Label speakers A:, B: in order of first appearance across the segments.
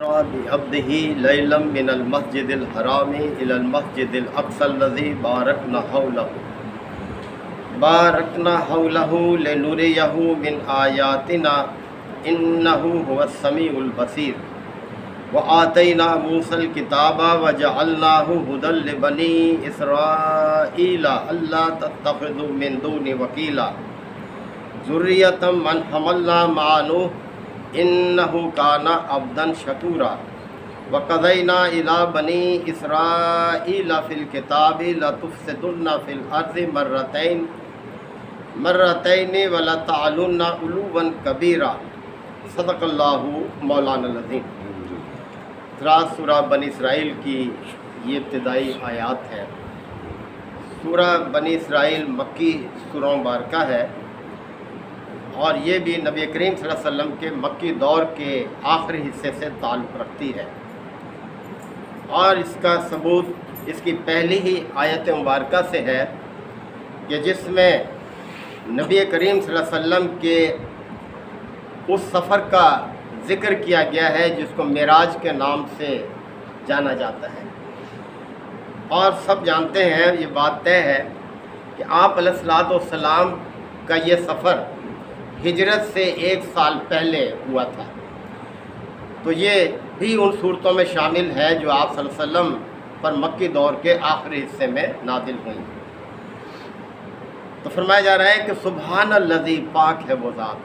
A: بعبده ليلا من المسجد الحرام إلى المسجد الأقصى الذي باركنا حوله لنريه من آياتنا إنه هو السميع البصير وآتينا موسى الكتاب وجعلناه هدى لبني إسرائيل ألا تتخذوا من دوني وكيلا ذرية من حملنا مع نوح إنه كان عبدا شكورا وقضينا إلى بني إسرائيل في الكتاب لتفسدن في الأرض مرتين ولتعلن علوا كبيرا صدق اللہ مولانا العظیم۔ سورہ بنی اسرائیل کی یہ ابتدائی آیات ہے۔ سورہ بنی اسرائیل مکی سورہ مبارکہ ہے، اور یہ بھی نبی کریم صلی اللہ علیہ وسلم کے مکی دور کے آخری حصے سے تعلق رکھتی ہے، اور اس کا ثبوت اس کی پہلی ہی آیت مبارکہ سے ہے کہ جس میں نبی کریم صلی اللہ علیہ وسلم کے اس سفر کا ذکر کیا گیا ہے جس کو معراج کے نام سے جانا جاتا ہے۔ اور سب جانتے ہیں، یہ بات طے ہے کہ آپ علیہ الصلوۃ والسلام کا یہ سفر ہجرت سے 1 سال پہلے ہوا تھا، تو یہ بھی ان صورتوں میں شامل ہے جو آپ صلی اللہ علیہ وسلم پر مکی دور کے آخری حصے میں نازل ہوئیں۔ تو فرمایا جا رہا ہے کہ سبحان الذی، پاک ہے وہ ذات،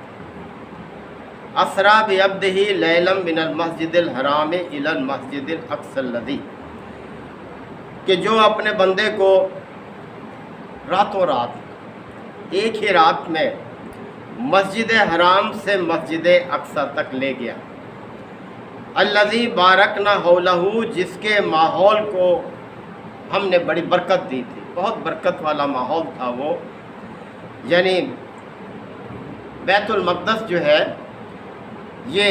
A: اسریٰ بعبدہ لیلا من المسجد الحرام الی المسجد الاقصی الذی، کہ جو اپنے بندے کو راتوں رات، ایک ہی رات میں مسجد حرام سے مسجد اقصی تک لے گیا، الذی بارکنا حولہ، جس کے ماحول کو ہم نے بڑی برکت دی تھی، بہت برکت والا ماحول تھا وہ، یعنی بیت المقدس جو ہے یہ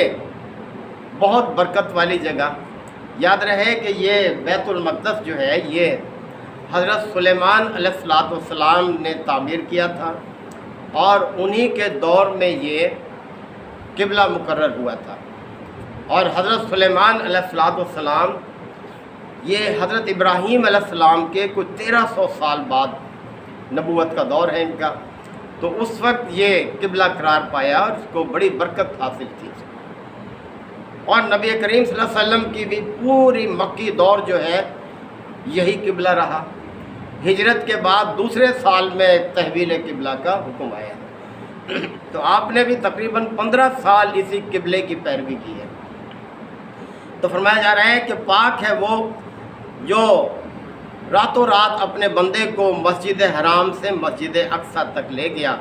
A: بہت برکت والی جگہ۔ یاد رہے کہ یہ بیت المقدس جو ہے یہ حضرت سلیمان علیہ السلام نے تعمیر کیا تھا، اور انہی کے دور میں یہ قبلہ مقرر ہوا تھا، اور حضرت سلیمان علیہ السلام یہ حضرت ابراہیم علیہ السلام کے کچھ 1300 سال بعد نبوت کا دور ہے ان کا، تو اس وقت یہ قبلہ قرار پایا اور اس کو بڑی برکت حاصل تھی، اور نبی کریم صلی اللہ علیہ وسلم کی بھی پوری مکی دور جو ہے یہی قبلہ رہا۔ ہجرت کے بعد دوسرے سال میں تحویل قبلہ کا حکم آیا، تو آپ نے بھی تقریباً 15 سال اسی قبلے کی پیروی کی ہے۔ تو فرمایا جا رہا ہے کہ پاک ہے وہ جو راتوں رات اپنے بندے کو مسجد حرام سے مسجد اقصی تک لے گیا،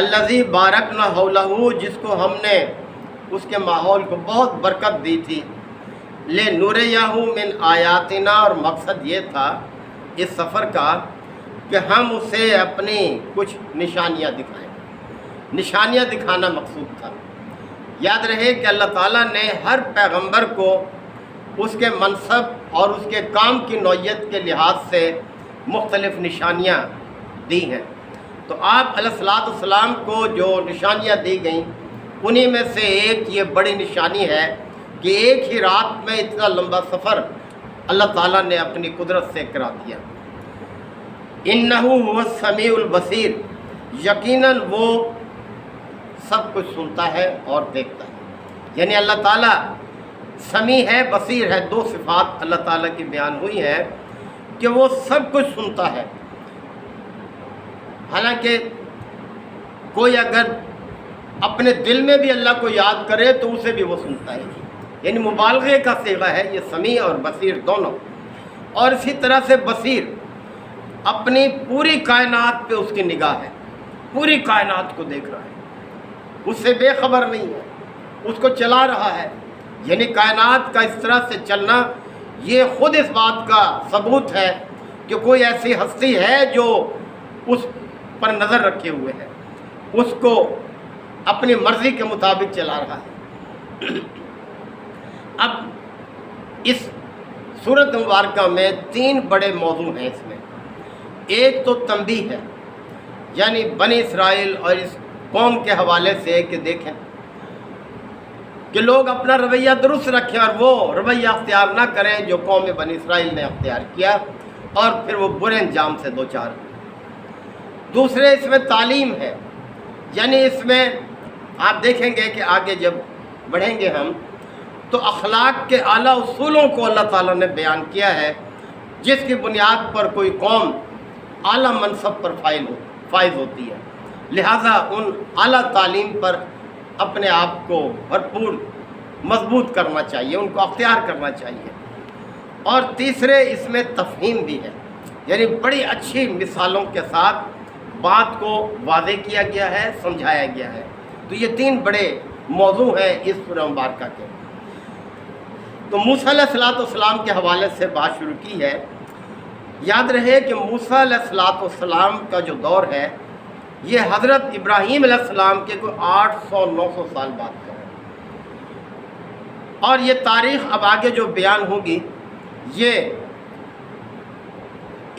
A: الذی بارکنا حولہ، جس کو ہم نے اس کے ماحول کو بہت برکت دی تھی، لنریہ من آیاتنا، اور مقصد یہ تھا اس سفر کا کہ ہم اسے اپنی کچھ نشانیاں دکھائیں، نشانیاں دکھانا مقصود تھا۔ یاد رہے کہ اللہ تعالیٰ نے ہر پیغمبر کو اس کے منصب اور اس کے کام کی نوعیت کے لحاظ سے مختلف نشانیاں دی ہیں، تو آپ علیہ السلام کو جو نشانیاں دی گئیں انہی میں سے ایک یہ بڑی نشانی ہے کہ ایک ہی رات میں اتنا لمبا سفر اللہ تعالیٰ نے اپنی قدرت سے کرا دیا۔ انہ هو السمیع البصیر، یقیناً وہ سب کچھ سنتا ہے اور دیکھتا ہے، یعنی اللہ تعالیٰ سمیع ہے، بصیر ہے، دو صفات اللہ تعالیٰ کی بیان ہوئی ہیں کہ وہ سب کچھ سنتا ہے۔ حالانکہ کوئی اگر اپنے دل میں بھی اللہ کو یاد کرے تو اسے بھی وہ سنتا ہے، یعنی مبالغے کا صیغہ ہے یہ سمیع اور بصیر دونوں۔ اور اسی طرح سے بصیر اپنی پوری کائنات پہ اس کی نگاہ ہے، پوری کائنات کو دیکھ رہا ہے، اس سے بے خبر نہیں ہے، اس کو چلا رہا ہے، یعنی کائنات کا اس طرح سے چلنا یہ خود اس بات کا ثبوت ہے کہ کوئی ایسی ہستی ہے جو اس پر نظر رکھے ہوئے ہے، اس کو اپنی مرضی کے مطابق چلا رہا ہے۔ اب اس سورۃ مبارکہ میں 3 بڑے موضوع ہیں اس میں۔ ایک تو تنبیہ ہے، یعنی بنی اسرائیل اور اس قوم کے حوالے سے کہ دیکھیں کہ لوگ اپنا رویہ درست رکھیں اور وہ رویہ اختیار نہ کریں جو قوم بنی اسرائیل نے اختیار کیا اور پھر وہ برے انجام سے دوچار ہوئے۔ دوسرے اس میں تعلیم ہے، یعنی اس میں آپ دیکھیں گے کہ آگے جب بڑھیں گے ہم تو اخلاق کے اعلیٰ اصولوں کو اللہ تعالیٰ نے بیان کیا ہے، جس کی بنیاد پر کوئی قوم اعلیٰ منصب پر فائز ہوتی ہے۔ لہٰذا ان اعلیٰ تعلیم پر اپنے آپ کو بھرپور مضبوط کرنا چاہیے، ان کو اختیار کرنا چاہیے۔ اور تیسرے اس میں تفہیم بھی ہے، یعنی بڑی اچھی مثالوں کے ساتھ بات کو واضح کیا گیا ہے، سمجھایا گیا ہے۔ تو یہ تین بڑے موضوع ہیں اس سورہ مبارکہ کے۔ تو موسیٰ علیہ السلام کے حوالے سے بات شروع کی ہے۔ یاد رہے کہ موسیٰ علیہ السلام کا جو دور ہے یہ حضرت ابراہیم علیہ السلام کے کوئی 800-900 سال بعد کا ہے، اور یہ تاریخ اب آگے جو بیان ہوگی یہ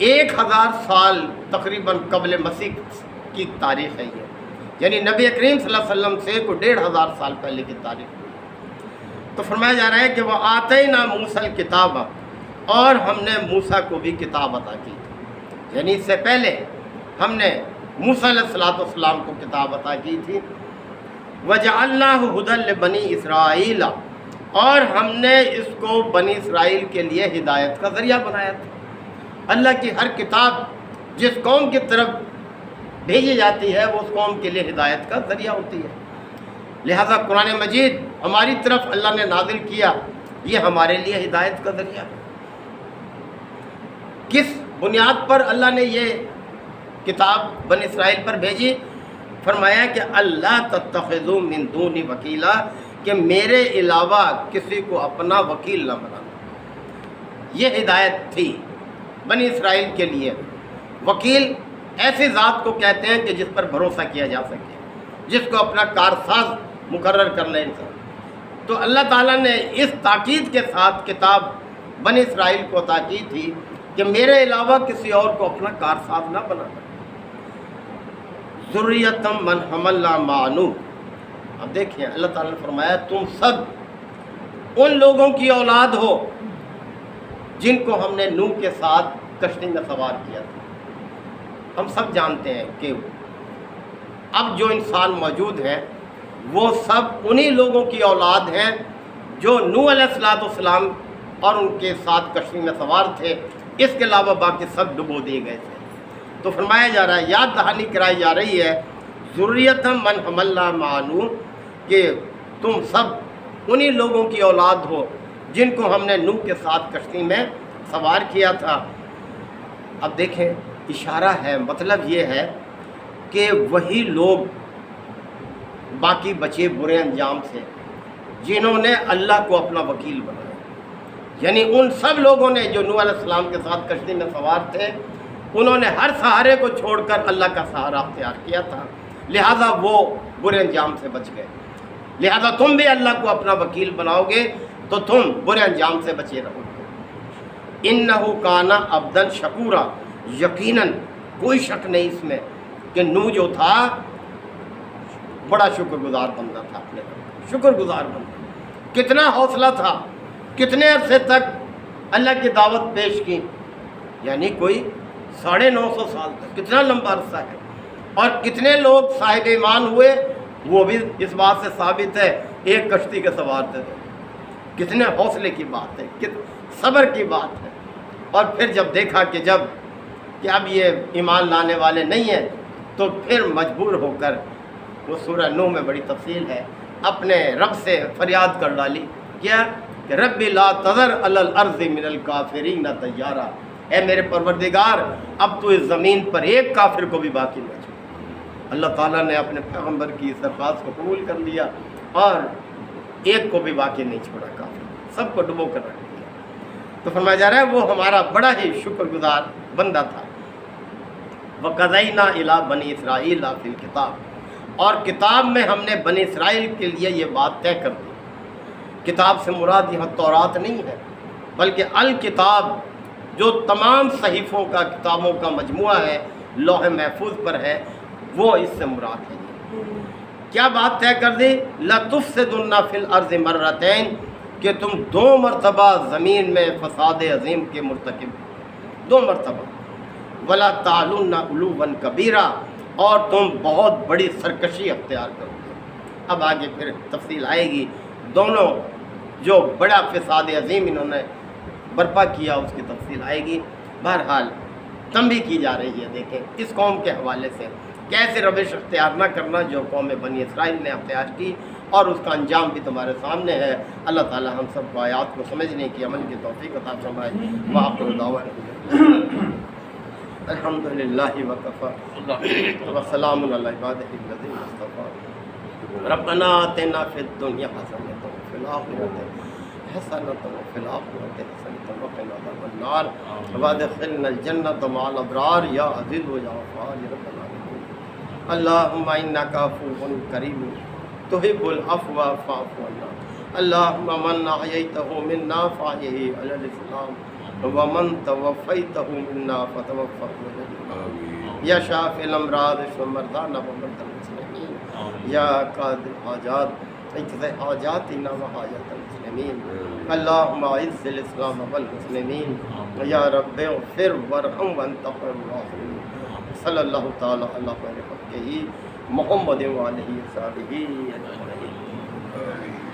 A: 1000 سال تقریباً قبل مسیح کی تاریخ ہے یہ، یعنی نبی کریم صلی اللہ علیہ وسلم سے کوئی 1500 سال پہلے کی تاریخ۔ تو فرمایا جا رہا ہے کہ وہ آتینا موسیٰ الکتاب، اور ہم نے موسیٰ کو بھی کتاب عطا کی، یعنی اس سے پہلے ہم نے موسیٰ علیہ السلام کو کتاب عطا کی تھی۔ وَجَعَلْنَاهُ هُدًى لِبَنِي إِسْرَائِيلَ، اور ہم نے اس کو بنی اسرائیل کے لیے ہدایت کا ذریعہ بنایا تھا۔ اللہ کی ہر کتاب جس قوم کی طرف بھیجی جاتی ہے وہ اس قوم کے لیے ہدایت کا ذریعہ ہوتی ہے۔ لہذا قرآن مجید ہماری طرف اللہ نے نازل کیا، یہ ہمارے لیے ہدایت کا ذریعہ ہے۔ کس بنیاد پر اللہ نے یہ کتاب بنی اسرائیل پر بھیجی؟ فرمایا کہ اللہ تتخذوا من دونی وکیلا، کہ میرے علاوہ کسی کو اپنا وکیل نہ بنانا۔ یہ ہدایت تھی بنی اسرائیل کے لیے۔ وکیل ایسی ذات کو کہتے ہیں کہ جس پر بھروسہ کیا جا سکے، جس کو اپنا کارساز مقرر کر لے انسان۔ تو اللہ تعالیٰ نے اس تاکید کے ساتھ کتاب بنی اسرائیل کو عطا کی تھی کہ میرے علاوہ کسی اور کو اپنا کارساز نہ بنانا۔ ذریۃ من حملنا مع نوح، اب دیکھیں اللہ تعالیٰ نے فرمایا تم سب ان لوگوں کی اولاد ہو جن کو ہم نے نوح کے ساتھ کشتی میں سوار کیا تھا۔ ہم سب جانتے ہیں کہ اب جو انسان موجود ہیں وہ سب انہی لوگوں کی اولاد ہیں جو نوح علیہ السلام اور ان کے ساتھ کشتی میں سوار تھے، اس کے علاوہ باقی سب ڈبو دیے گئے تھے۔ تو فرمایا جا رہا ہے، یاد دہانی کرائی جا رہی ہے ذریۃ من حملنا مع نوح، کہ تم سب انہی لوگوں کی اولاد ہو جن کو ہم نے نوح کے ساتھ کشتی میں سوار کیا تھا۔ اب دیکھیں اشارہ ہے، مطلب یہ ہے کہ وہی لوگ باقی بچے برے انجام سے جنہوں نے اللہ کو اپنا وکیل بنایا، یعنی ان سب لوگوں نے جو نوح علیہ السلام کے ساتھ کشتی میں سوار تھے، انہوں نے ہر سہارے کو چھوڑ کر اللہ کا سہارا اختیار کیا تھا، لہذا وہ برے انجام سے بچ گئے۔ لہذا تم بھی اللہ کو اپنا وکیل بناؤ گے تو تم برے انجام سے بچے رہو گے۔ انہ کان عبدا شکورا، یقیناً کوئی شک نہیں اس میں کہ نوح جو تھا بڑا شکر گزار بندہ تھا، اپنے شکر گزار بندہ۔ کتنا حوصلہ تھا، کتنے عرصے تک اللہ کی دعوت پیش کی، یعنی کوئی 950 سال تک، کتنا لمبا عرصہ ہے۔ اور کتنے لوگ صاحب ایمان ہوئے، وہ بھی اس بات سے ثابت ہے ایک کشتی کے سوار تھے۔ کتنے حوصلے کی بات ہے، صبر کی بات ہے۔ اور پھر جب دیکھا کہ اب یہ ایمان لانے والے نہیں ہیں، تو پھر مجبور ہو کر وہ سورہ نوح میں بڑی تفصیل ہے، اپنے رب سے فریاد کر ڈالی، کیا کہ رب لا تذر علی الارض من الکافرین دیارا، اے میرے پروردگار اب تو اس زمین پر ایک کافر کو بھی باقی نہ چھوڑ۔ اللہ تعالیٰ نے اپنے پیغمبر کی اس درخواست کو قبول کر لیا اور ایک کو بھی باقی نہیں چھوڑا، کافر سب کو ڈبو کر رکھ دیا۔ تو فرمایا جا رہا ہے وہ ہمارا بڑا ہی شکر گزار بندہ تھا۔ وَقَضَيْنَا إِلَىٰ بَنِي إِسْرَائِيلَ فِي الْكِتَابِ، اور کتاب میں ہم نے بنی اسرائیل کے لیے یہ بات طے کر دی۔ کتاب سے مراد یہاں تورات نہیں ہے، بلکہ الکتاب جو تمام صحیفوں کا، کتابوں کا مجموعہ ہے، لوح محفوظ پر ہے، وہ اس سے مراد ہے۔ کیا بات طے کر دی؟ لَتُفْسِدُنَّ فِي الْأَرْضِ مَرَّتَيْن، کہ تم 2 مرتبہ زمین میں فساد عظیم کے مرتکب، 2 مرتبہ، وَلَا تَعْلُنَّ عُلُوًّا كَبِيرًا، اور تم بہت بڑی سرکشی اختیار کرو گے۔ اب آگے پھر تفصیل آئے گی، دونوں جو بڑا فساد عظیم انہوں نے برپا کیا اس کی تفصیل آئے گی۔ بہرحال تنبیہ کی جا رہی ہے، دیکھیں اس قوم کے حوالے سے کیسے روش اختیار نہ کرنا جو قوم بنی اسرائیل نے اختیار کی، اور اس کا انجام بھی تمہارے سامنے ہے۔ اللہ تعالی ہم سب کو آیات کو سمجھنے کی، عمل کی توفیق عطا فرمائے۔ وآخر دعوانا الحمدللہ وکفی وسلام علی عبادہ الذین اصطفی۔ ربنا آتنا فی الدنیا حسنۃ وفی الآخرۃ حسنۃ وفی الآخرۃ حسنۃ وقنا عذاب النار وادخلنا الجنۃ مع الابرار یا عزیز و یا غفار یا رب العالمین۔ اللہم انک عفو کریم تحب العفو فاعف عنا۔ اللہم من احییتہ منا فاحیہ علی الاسلام ومن توفیتہ منا فتوفہ علی الایمان۔ یا شافی الامراض اشف مرضانا ومرضى المسلمین، یا قاضی الحاجات اقض حاجاتنا وحاجات المسلمین۔ اللہم اعز الاسلام والمسلمین، یا رب اغفر وارحم وانت خیر الراحمین۔ صلی اللہ تعالی علی خیر خلقہ محمد وآلہ وصحبہ اجمعین۔